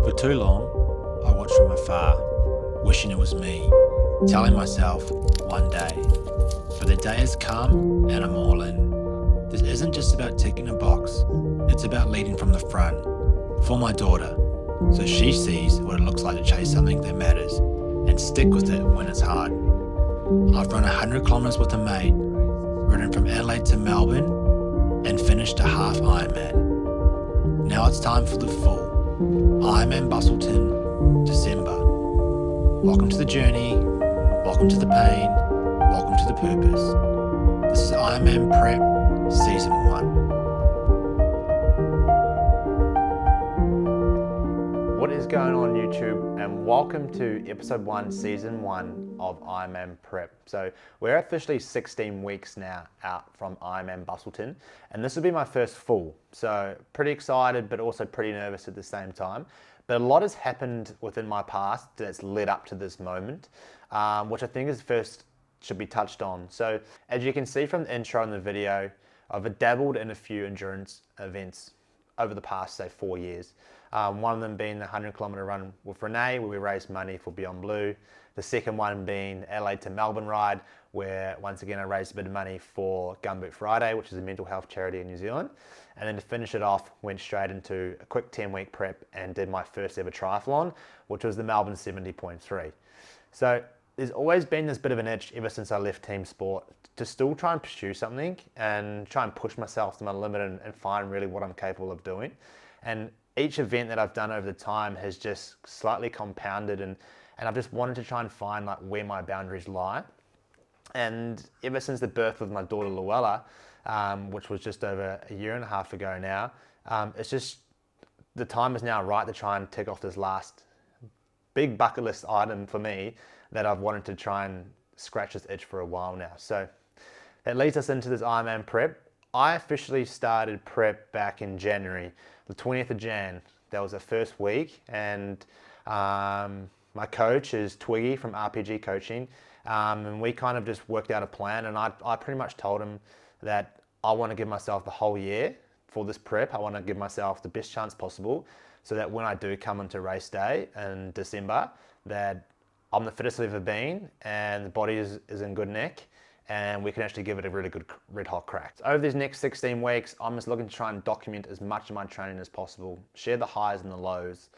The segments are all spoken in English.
For too long, I watched from afar, wishing it was me, telling myself one day. But the day has come and I'm all in. This isn't just about ticking a box, it's about leading from the front, for my daughter, so she sees what it looks like to chase something that matters and stick with it when it's hard. I've run 100 kilometers with a mate, ridden from Adelaide to Melbourne, and finished a half Ironman. Now it's time for the full. Ironman Bustleton, December. Welcome to the journey, welcome to the pain, welcome to the purpose. This is Ironman Prep Season 1. What is going on YouTube, and welcome to episode 1, season 1 of Ironman Prep. So we're officially 16 weeks now out from Ironman Bustleton, and this will be my first full. So pretty excited, but also pretty nervous at the same time. But a lot has happened within my past that's led up to this moment, which I think is first should be touched on. So as you can see from the intro in the video, I've dabbled in a few endurance events over the past, say, 4 years. One of them being the 100-kilometer run with Renee, where we raised money for Beyond Blue. The second one being Adelaide to Melbourne ride, where once again I raised a bit of money for Gumboot Friday, which is a mental health charity in New Zealand. And then to finish it off, went straight into a quick 10-week prep and did my first ever triathlon, which was the Melbourne 70.3. So there's always been this bit of an itch ever since I left team sport to still try and pursue something and try and push myself to my limit and find really what I'm capable of doing. And each event that I've done over the time has just slightly compounded, and I've just wanted to try and find like where my boundaries lie. And ever since the birth of my daughter Luella, which was just over a year and a half ago now, it's just the time is now right to try and tick off this last big bucket list item for me that I've wanted to try and scratch this itch for a while now. So that leads us into this Ironman prep. I officially started prep back in January, the 20th of Jan. That was the first week, and my coach is Twiggy from RPG Coaching, and we kind of just worked out a plan, and I pretty much told him that I want to give myself the whole year for this prep. I want to give myself the best chance possible so that when I do come into race day in December, that I'm the fittest I've ever been and the body is in good nick, and we can actually give it a really good red hot crack. So over these next 16 weeks, I'm just looking to try and document as much of my training as possible, share the highs and the lows,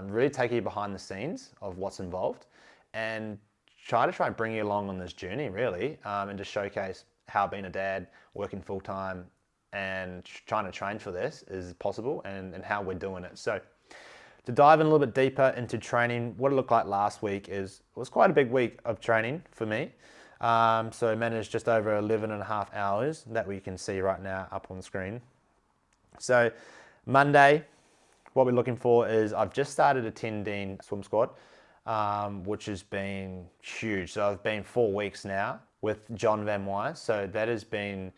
really take you behind the scenes of what's involved, and try and bring you along on this journey really, and just showcase how being a dad, working full time, and trying to train for this is possible, and how we're doing it. So to dive in a little bit deeper into training, what it looked like last week it was quite a big week of training for me. So I managed just over 11 and a half hours that we can see right now up on the screen. So Monday, what we're looking for is I've just started attending swim squad, which has been huge. So I've been 4 weeks now with John Van Wise. So that has been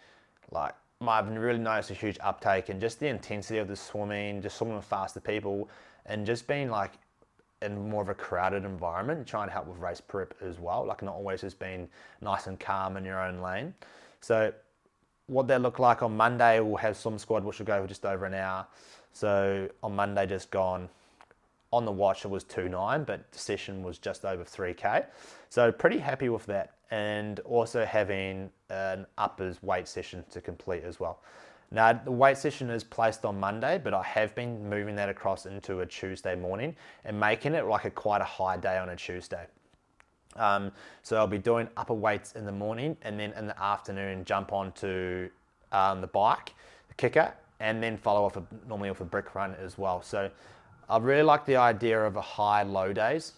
like, I've really noticed a huge uptake in just the intensity of the swimming, just swimming with faster people, and just being like in more of a crowded environment, trying to help with race prep as well. Like not always just being nice and calm in your own lane. So what that looked like on Monday, we'll have swim squad, which will go for just over an hour. So on Monday just gone, on the watch it was 2.9, but the session was just over 3K. So pretty happy with that. And also having an uppers weight session to complete as well. Now, the weight session is placed on Monday, but I have been moving that across into a Tuesday morning and making it like quite a high day on a Tuesday. So I'll be doing upper weights in the morning, and then in the afternoon jump onto the bike, the kicker, and then follow off normally with a brick run as well. So I really like the idea of a high-low days.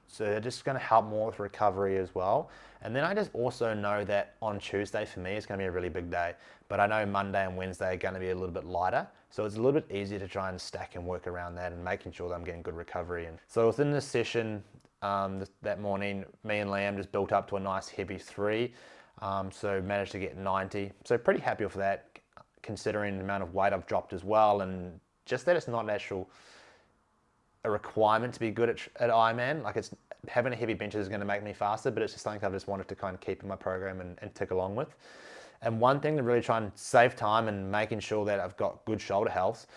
So they're just going to help more with recovery as well. And then I just also know that on Tuesday for me, it's going to be a really big day. But I know Monday and Wednesday are going to be a little bit lighter. So it's a little bit easier to try and stack and work around that and making sure that I'm getting good recovery. And so within this session that morning, me and Liam just built up to a nice heavy 3. So managed to get 90. So pretty happy with that, considering the amount of weight I've dropped as well. And just that it's not a requirement to be good at Ironman. Like it's having a heavy bench is going to make me faster, but it's just something I've just wanted to kind of keep in my program and tick along with. And one thing to really try and save time and making sure that I've got good shoulder health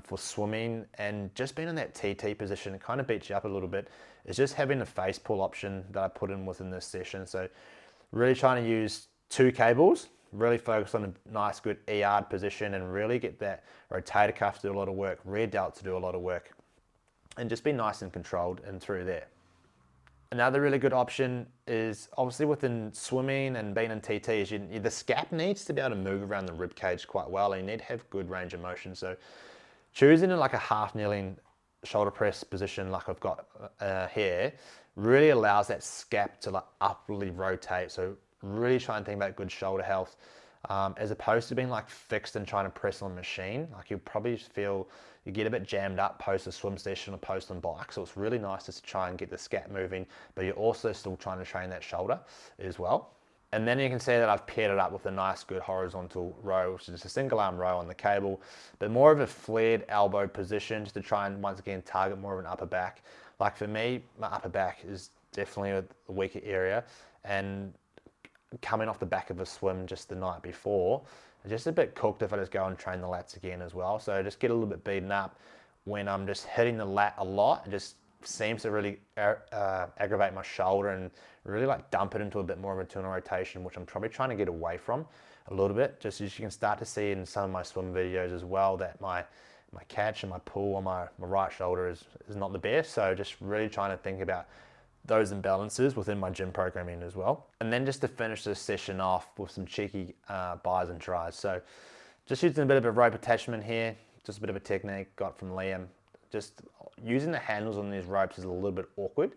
for swimming and just being in that TT position, it kind of beats you up a little bit, is just having the face pull option that I put in within this session. So really trying to use 2 cables, really focus on a nice good ER position and really get that rotator cuff to do a lot of work, rear delt to do a lot of work, and just be nice and controlled and through there. Another really good option is obviously within swimming and being in TT is the scap needs to be able to move around the rib cage quite well, and you need to have good range of motion. So choosing like a half kneeling shoulder press position like I've got here really allows that scap to like upwardly rotate. So really try and think about good shoulder health as opposed to being like fixed and trying to press on a machine. Like you'll probably feel you get a bit jammed up post a swim session or post on bike. So it's really nice just to try and get the scap moving, but you're also still trying to train that shoulder as well. And then you can see that I've paired it up with a nice good horizontal row, which is just a single arm row on the cable, but more of a flared elbow position just to try and once again target more of an upper back. Like for me, my upper back is definitely a weaker area, and coming off the back of a swim just the night before, just a bit cooked if I just go and train the lats again as well. So I just get a little bit beaten up when I'm just hitting the lat a lot. It just seems to really aggravate my shoulder and really like dump it into a bit more of a internal rotation, which I'm probably trying to get away from a little bit. Just as you can start to see in some of my swim videos as well, that my catch and my pull on my right shoulder is not the best. So just really trying to think about those imbalances within my gym programming as well. And then just to finish this session off with some cheeky bis and tries. So just using a bit of a rope attachment here, just a bit of a technique got from Liam. Just using the handles on these ropes is a little bit awkward.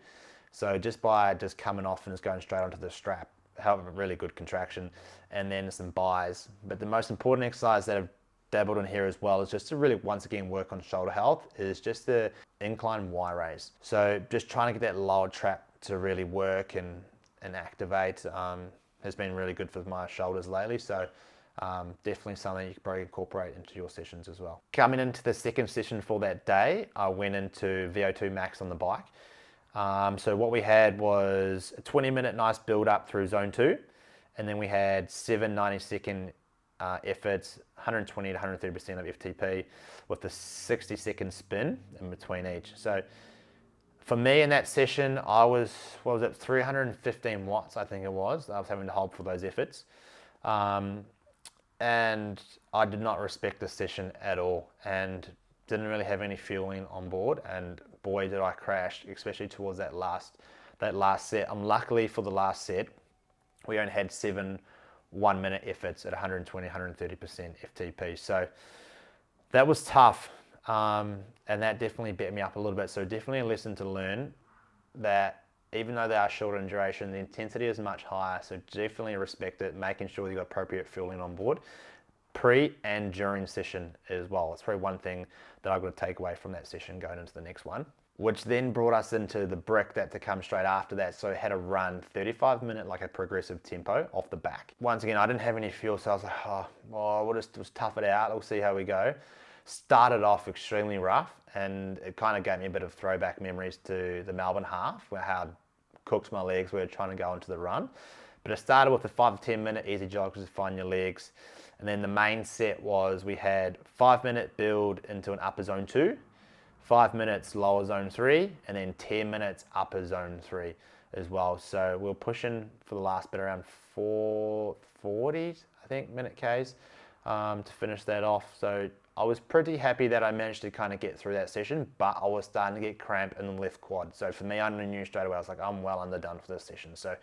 So just by just coming off and just going straight onto the strap, have a really good contraction, and then some bis. But the most important exercise that I've dabbled in here as well is just to really once again work on shoulder health is just the incline Y raise. So just trying to get that lower trap to really work and activate has been really good for my shoulders lately. So definitely something you can probably incorporate into your sessions as well. Coming into the second session for that day, I went into VO2 max on the bike. So what we had was a 20-minute nice build up through zone 2, and then we had 7 90-second efforts, 120 to 130% of FTP with a 60-second spin in between each. So for me in that session, I was, 315 watts, I think it was. I was having to hold for those efforts. And I did not respect the session at all and didn't really have any fueling on board. And boy, did I crash, especially towards that last set. Luckily for the last set, we only had 7 1-minute efforts at 120, 130% FTP. So that was tough. And that definitely beat me up a little bit. So definitely a lesson to learn that even though they are shorter in duration, the intensity is much higher. So definitely respect it, making sure you've got appropriate fueling on board, pre and during session as well. It's probably one thing that I've got to take away from that session going into the next one, which then brought us into the brick that to come straight after that. So I had a run 35-minute, like a progressive tempo off the back. Once again, I didn't have any fuel, so I was like, we'll just tough it out. We'll see how we go. Started off extremely rough, and it kind of gave me a bit of throwback memories to the Melbourne half, where how cooked my legs were trying to go into the run. But it started with a 5 to 10 minute easy jog to find your legs. And then the main set was we had 5-minute build into an upper zone 2, 5 minutes lower zone 3, and then 10 minutes upper zone 3 as well. So we were pushing for the last bit around 440, I think, minute Ks to finish that off. So I was pretty happy that I managed to kind of get through that session, but I was starting to get cramp in the left quad. So for me, I knew straight away, I was like, I'm well underdone for this session. So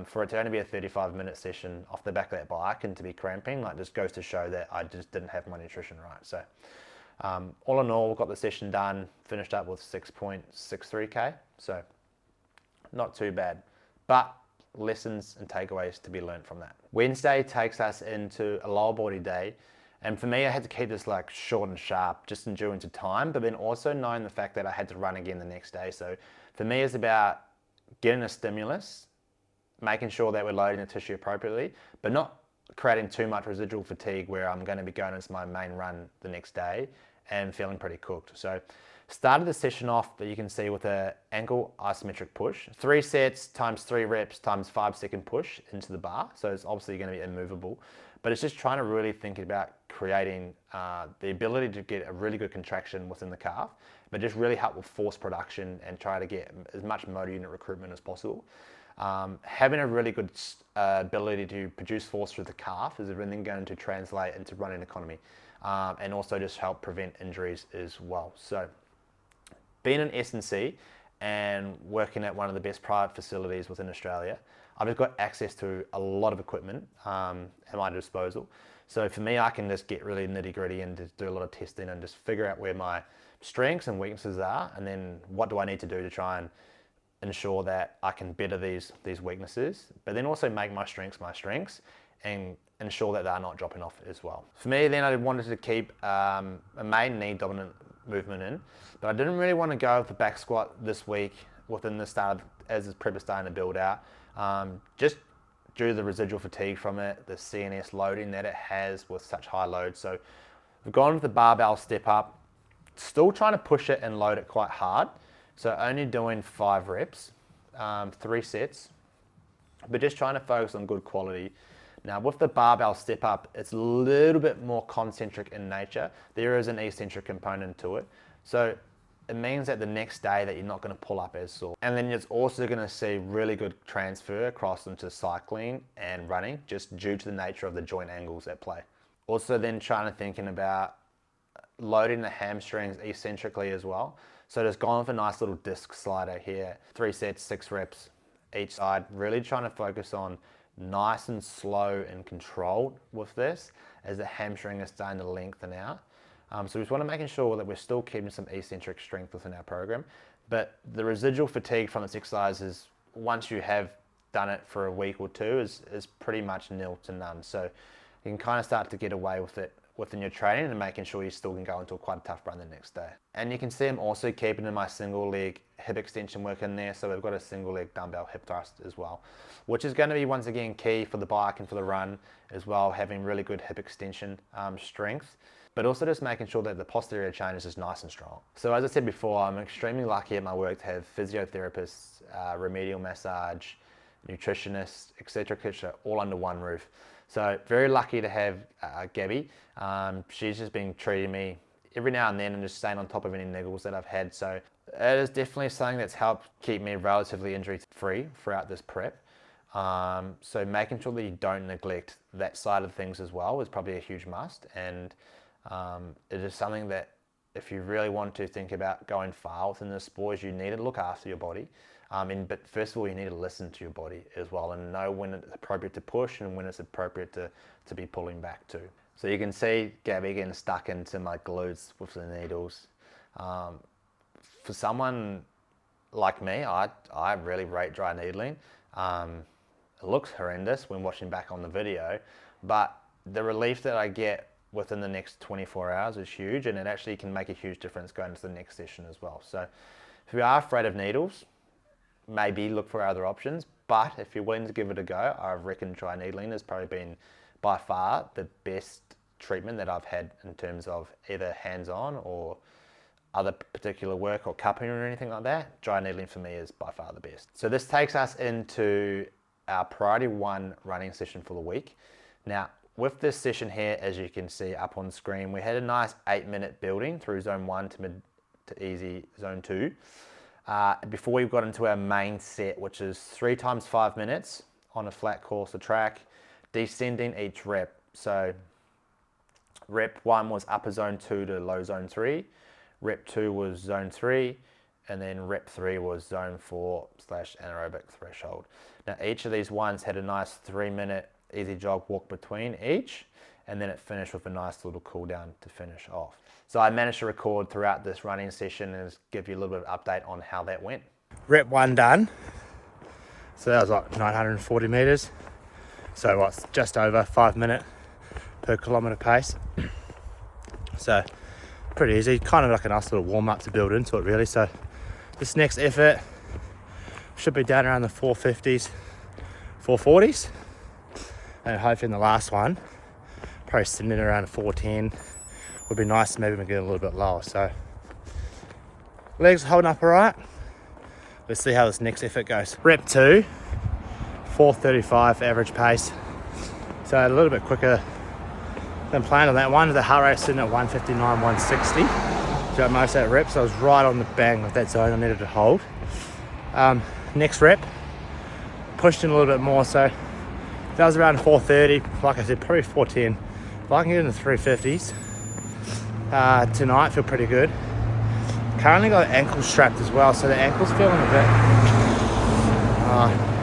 for it to only be a 35-minute session off the back of that bike and to be cramping, like, just goes to show that I just didn't have my nutrition right. So all in all, got the session done, finished up with 6.63K. So not too bad, but lessons and takeaways to be learned from that. Wednesday takes us into a lower body day. And for me, I had to keep this like short and sharp, just endurance to time, but then also knowing the fact that I had to run again the next day. So for me, it's about getting a stimulus, making sure that we're loading the tissue appropriately, but not creating too much residual fatigue where I'm going to be going into my main run the next day and feeling pretty cooked. So started the session off that you can see with an ankle isometric push, 3 sets times 3 reps times 5-second push into the bar. So it's obviously going to be immovable, but it's just trying to really think about creating the ability to get a really good contraction within the calf, but just really help with force production and try to get as much motor unit recruitment as possible. Having a really good ability to produce force through the calf is then going to translate into running economy, and also just help prevent injuries as well. So being an S&C and working at one of the best private facilities within Australia, I've just got access to a lot of equipment at my disposal. So for me, I can just get really nitty gritty and just do a lot of testing and just figure out where my strengths and weaknesses are, and then what do I need to do to try and ensure that I can better these weaknesses, but then also make my strengths and ensure that they're not dropping off as well. For me, then I wanted to keep a main knee dominant movement in, but I didn't really want to go with the back squat this week within the start as this prep is starting to build out, just due to the residual fatigue from it, the CNS loading that it has with such high load. So we've gone with the barbell step up, still trying to push it and load it quite hard. So only doing 5 reps, 3 sets, but just trying to focus on good quality. Now with the barbell step up, it's a little bit more concentric in nature. There is an eccentric component to it. So it means that the next day that you're not going to pull up as sore. And then it's also going to see really good transfer across into cycling and running, just due to the nature of the joint angles at play. Also then thinking about loading the hamstrings eccentrically as well. So just gone with a nice little disc slider here, 3 sets, 6 reps each side, really trying to focus on nice and slow and controlled with this as the hamstring is starting to lengthen out. So we just want to making sure that we're still keeping some eccentric strength within our program, but the residual fatigue from this exercise is, once you have done it for a week or two, is pretty much nil to none. So you can kind of start to get away with it within your training and making sure you still can go into quite a tough run the next day. And you can see I'm also keeping in my single leg hip extension work in there. So we've got a single leg dumbbell hip thrust as well, which is going to be once again key for the bike and for the run as well, having really good hip extension strength, but also just making sure that the posterior chain is just nice and strong. So as I said before, I'm extremely lucky at my work to have physiotherapists, remedial massage, nutritionists, etc., all under one roof. So very lucky to have Gabby. She's just been treating me every now and then and just staying on top of any niggles that I've had. So it is definitely something that's helped keep me relatively injury free throughout this prep. So making sure that you don't neglect that side of things as well is probably a huge must. And it is something that if you really want to think about going far within the sport, you need to look after your body. But first of all, you need to listen to your body as well and know when it's appropriate to push and when it's appropriate to be pulling back too. So you can see Gabby getting stuck into my glutes with the needles. For someone like me, I really rate dry needling. It looks horrendous when watching back on the video, but the relief that I get within the next 24 hours is huge, and it actually can make a huge difference going into the next session as well. So if you are afraid of needles, maybe look for other options, but if you're willing to give it a go, I reckon dry needling has probably been by far the best treatment that I've had in terms of either hands-on or other particular work or cupping or anything like that. Dry needling for me is by far the best. So this takes us into our priority 1 running session for the week. Now, with this session here, as you can see up on screen, we had a nice 8-minute building through zone 1 to mid to easy zone 2. Before we got into our main set, which is 3 times 5 minutes on a flat course of track, descending each rep. So rep 1 was upper zone 2 to low zone 3, rep 2 was zone 3, and then rep 3 was zone 4 / anaerobic threshold. Now each of these ones had a nice 3-minute easy jog walk between each, and then it finished with a nice little cool down to finish off. So I managed to record throughout this running session and give you a little bit of update on how that went. Rep 1 done. So that was like 940 meters. So what's just over 5 minute per kilometer pace. So pretty easy, kind of like a nice little warm up to build into it really. So this next effort should be down around the 450s, 440s. And hopefully in the last one, probably sitting in around 410 would be nice. Maybe we get a little bit lower. So legs holding up all right. Let's see how this next effort goes. Rep 2, 4:35 average pace. So a little bit quicker than planned on that one. The heart rate sitting at 159, 160 throughout most of that rep. So I was right on the bang with that zone I needed to hold. Next rep, pushed in a little bit more. So that was around 4:30. Like I said, probably 4:10. If I can get in the 350s tonight, feel pretty good. Currently got ankle strapped as well, so the ankle's feeling a bit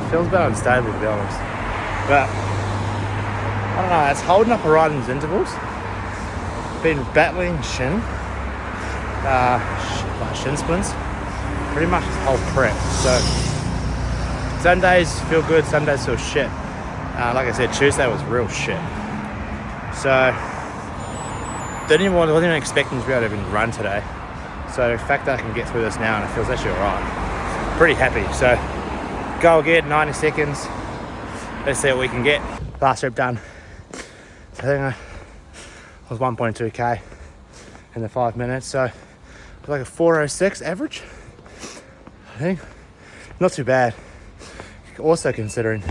feels a bit unstable, to be honest. But I don't know, it's holding up alright in these intervals. Been battling shin splints pretty much this whole prep. So some days feel good, some days feel shit. Like I said, Tuesday was real shit. So wasn't even expecting to be able to even run today. So the fact that I can get through this now and it feels actually alright. Pretty happy. So go again, 90 seconds. Let's see what we can get. Last rep done. So I think I was 1.2k in the 5 minutes. So it was like a 4:06 average, I think. Not too bad. Also considering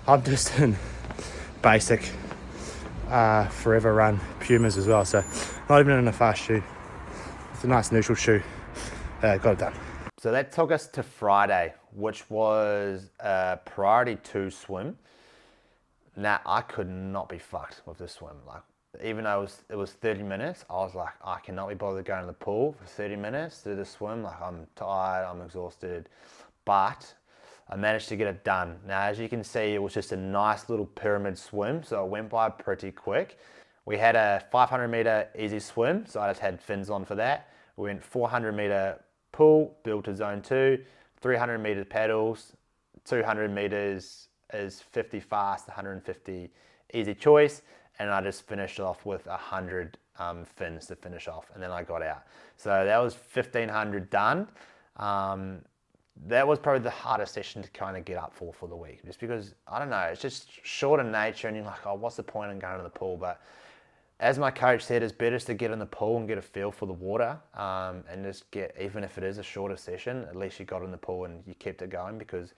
I'm just in basic forever run Pumas as well. So not even in a fast shoe. It's a nice neutral shoe. Got it done. So that took us to Friday, which was a priority 2 swim. Now I could not be fucked with this swim. Like, even though it was 30 minutes, I was like, I cannot be bothered going to the pool for 30 minutes to do the swim. Like, I'm tired, I'm exhausted, but I managed to get it done. Now, as you can see, it was just a nice little pyramid swim, so it went by pretty quick. We had a 500 meter easy swim, so I just had fins on for that. We went 400 meter pool, built to zone 2, 300 meter paddles, 200 meters is 50 fast, 150 easy choice, and I just finished off with 100 fins to finish off, and then I got out. So that was 1500 done. That was probably the hardest session to kind of get up for the week, just because, I don't know, it's just short in nature, and you're like, oh, what's the point in going to the pool? But as my coach said, it's better to get in the pool and get a feel for the water, and just get, even if it is a shorter session, at least you got in the pool and you kept it going, because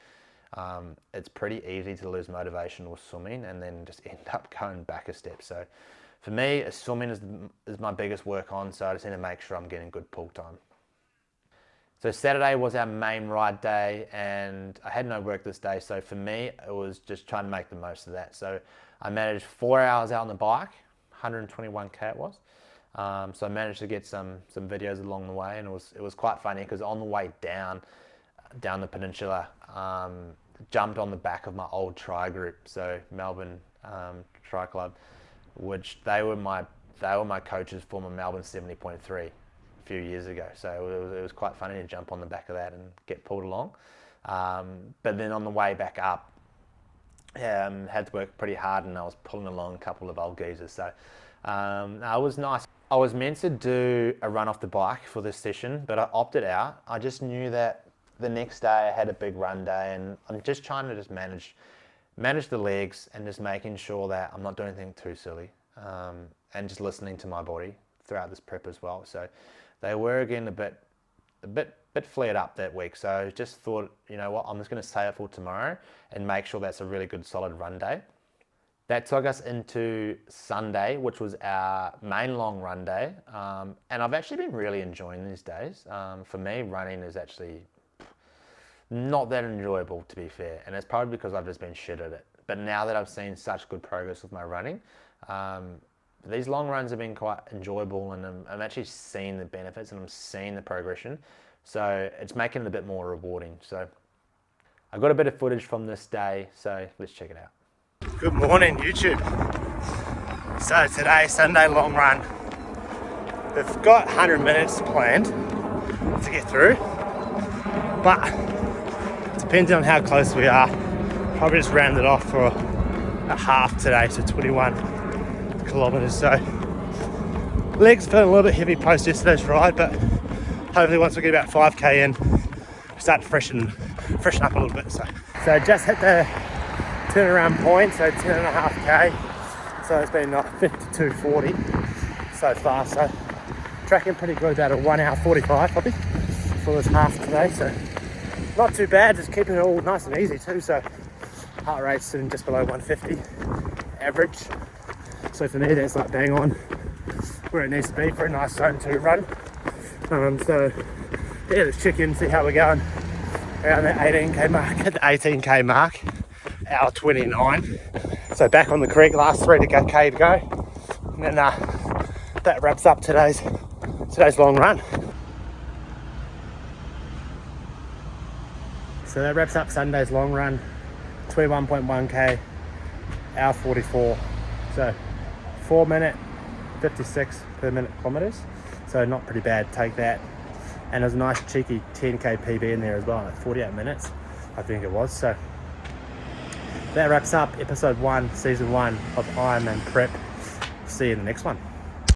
it's pretty easy to lose motivation with swimming and then just end up going back a step. So for me, swimming is my biggest work on, so I just need to make sure I'm getting good pool time. So Saturday was our main ride day, and I had no work this day, so for me it was just trying to make the most of that. So I managed 4 hours out on the bike, 121k it was. So I managed to get some videos along the way, and it was quite funny, because on the way down the peninsula, jumped on the back of my old tri group, so Melbourne Tri Club, which they were my coaches for my Melbourne 70.3 a few years ago. So it was quite funny to jump on the back of that and get pulled along. But then on the way back up, had to work pretty hard, and I was pulling along a couple of old geezers. So it was nice. I was meant to do a run off the bike for this session, but I opted out. I just knew that the next day I had a big run day, and I'm just trying to just manage the legs and just making sure that I'm not doing anything too silly, and just listening to my body throughout this prep as well. So they were again a bit flared up that week. So I just thought, you know what, I'm just going to save it for tomorrow and make sure that's a really good solid run day. That took us into Sunday, which was our main long run day. And I've actually been really enjoying these days. For me, running is actually not that enjoyable, to be fair. And it's probably because I've just been shit at it. But now that I've seen such good progress with my running, these long runs have been quite enjoyable, and I'm actually seeing the benefits and I'm seeing the progression. So it's making it a bit more rewarding. So I got a bit of footage from this day, so let's check it out. Good morning, YouTube. So today, Sunday long run. We've got 100 minutes planned to get through, but depending on how close we are, probably just round it off for a half today, so 21 kilometers. So legs feeling a little bit heavy post yesterday's ride, but hopefully once we get about 5k in, start to freshen up a little bit. So just hit the turnaround point, so 10.5k. So it's been 52.40 so far. So tracking pretty good, about a 1 hour 45 probably for this half today. So not too bad, just keeping it all nice and easy too. So heart rate's sitting just below 150 average. So for me, that's like bang on where it needs to be for a nice zone 2 run. So yeah, let's check in, see how we're going around that 18k mark. At the 18k mark, hour 29. So back on the creek, last 3k to go. And then that wraps up today's long run. So that wraps up Sunday's long run, 21.1k, hour 44. So 4 minute 56 per minute kilometers. So not pretty bad, take that. And there's a nice cheeky 10k PB in there as well, like 48 minutes, I think it was. So that wraps up episode 1, season 1 of Ironman Prep. See you in the next one.